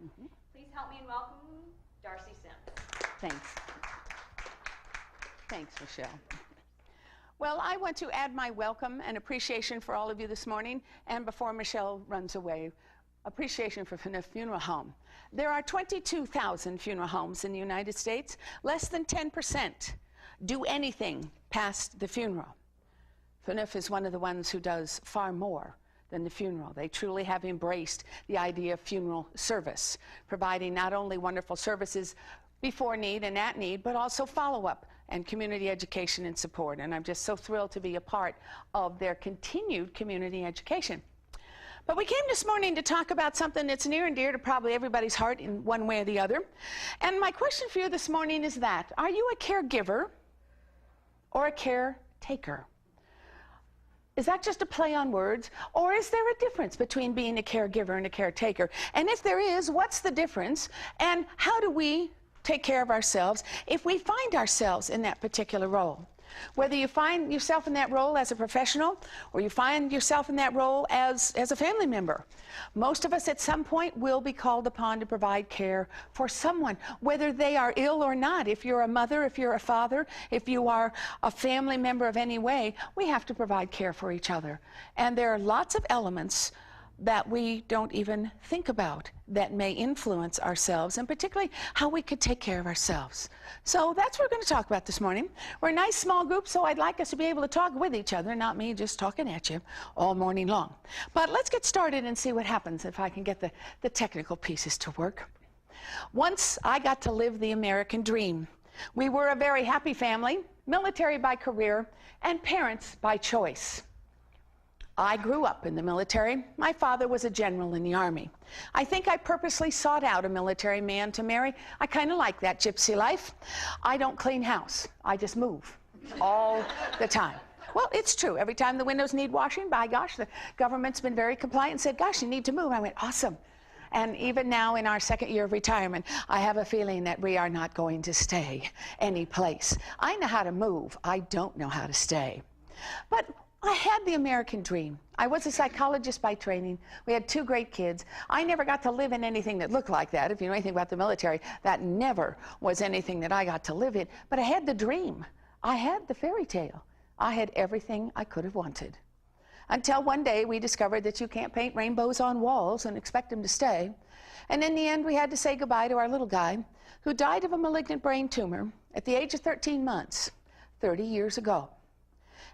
Please help me in welcome Darcy Sims. Thanks. Thanks, Michelle. Well, I want to add my welcome and appreciation for all of you this morning, and before Michelle runs away, appreciation for Phaneuf Funeral Home. There are 22,000 funeral homes in the United States. Less than 10% do anything past the funeral. Phaneuf is one of the ones who does far more than the funeral. They truly have embraced the idea of funeral service, providing not only wonderful services before need and at need, but also follow-up and community education and support. And I'm just so thrilled to be a part of their continued community education. But we came this morning to talk about something that's near and dear to probably everybody's heart in one way or the other. And my question for you this morning is that, are you a caregiver or a caretaker? Is that just a play on words, or is there a difference between being a caregiver and a caretaker? And if there is, what's the difference? And how do we take care of ourselves if we find ourselves in that particular role? Whether you find yourself in that role as a professional or you find yourself in that role as a family member. Most of us at some point will be called upon to provide care for someone, whether they are ill or not. If you're a mother, if you're a father, if you are a family member of any way, we have to provide care for each other. And there are lots of elements that we don't even think about that may influence ourselves, and particularly how we could take care of ourselves. So that's what we're going to talk about this morning. We're a nice small group, so I'd like us to be able to talk with each other, not me just talking at you all morning long. But let's get started and see what happens if I can get the technical pieces to work. Once I got to live the American dream. We were a very happy family, military by career, and parents by choice. I grew up in the military. My father was a general in the Army. I think I purposely sought out a military man to marry. I kind of like that gypsy life. I don't clean house. I just move all the time. Well, it's true. Every time the windows need washing, by gosh, the government's been very compliant and said, gosh, you need to move. I went, awesome. And even now in our second year of retirement, I have a feeling that we are not going to stay any place. I know how to move. I don't know how to stay. But I had the American dream. I was a psychologist by training. We had 2 great kids. I never got to live in anything that looked like that. If you know anything about the military, that never was anything that I got to live in. But I had the dream. I had the fairy tale. I had everything I could have wanted. Until one day we discovered that you can't paint rainbows on walls and expect them to stay. And in the end, we had to say goodbye to our little guy who died of a malignant brain tumor at the age of 13 months, 30 years ago.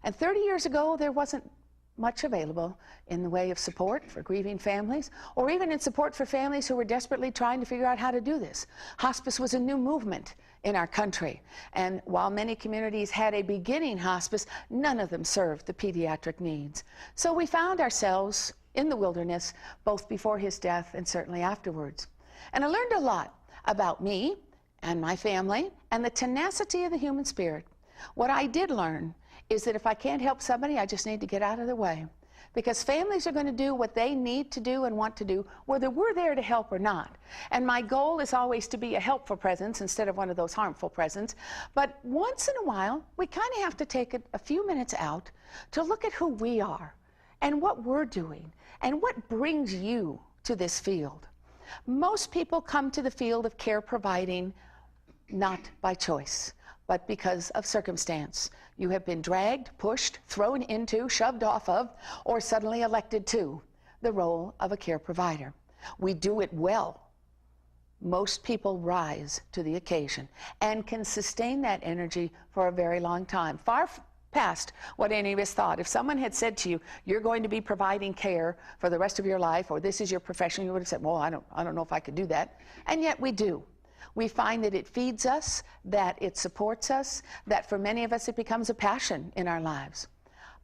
And 30 years ago, there wasn't much available in the way of support for grieving families, or even in support for families who were desperately trying to figure out how to do this. Hospice was a new movement in our country. And while many communities had a beginning hospice, none of them served the pediatric needs. So we found ourselves in the wilderness, both before his death and certainly afterwards. And I learned a lot about me and my family and the tenacity of the human spirit. What I did learn is that if I can't help somebody, I just need to get out of their way. Because families are going to do what they need to do and want to do, whether we're there to help or not. And my goal is always to be a helpful presence instead of one of those harmful presents. But once in a while, we kind of have to take a few minutes out to look at who we are and what we're doing and what brings you to this field. Most people come to the field of care providing not by choice, but because of circumstance. You have been dragged, pushed, thrown into, shoved off of, or suddenly elected to the role of a care provider. We do it well. Most people rise to the occasion and can sustain that energy for a very long time, far past what any of us thought. If someone had said to you, you're going to be providing care for the rest of your life, or this is your profession, you would have said, well, I don't know if I could do that. And yet we do. We find that it feeds us, that it supports us, that for many of us it becomes a passion in our lives.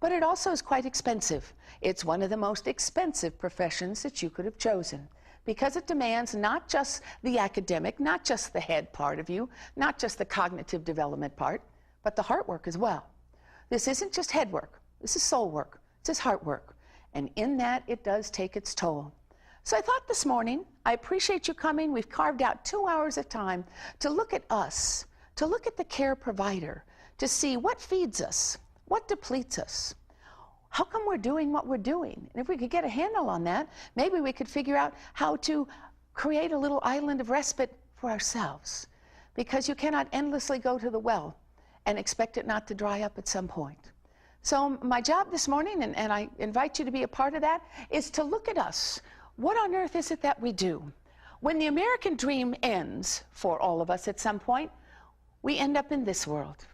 But it also is quite expensive. It's one of the most expensive professions that you could have chosen, because it demands not just the academic, not just the head part of you, not just the cognitive development part, but the heart work as well. This isn't just head work. This is soul work. This is heart work. And in that, it does take its toll. So I thought this morning, I appreciate you coming. We've carved out 2 hours of time to look at us, to look at the care provider, to see what feeds us, what depletes us. How come we're doing what we're doing? And if we could get a handle on that, maybe we could figure out how to create a little island of respite for ourselves, because you cannot endlessly go to the well and expect it not to dry up at some point. So my job this morning, and I invite you to be a part of that, is to look at us. What on earth is it that we do? When the American dream ends for all of us at some point, we end up in this world.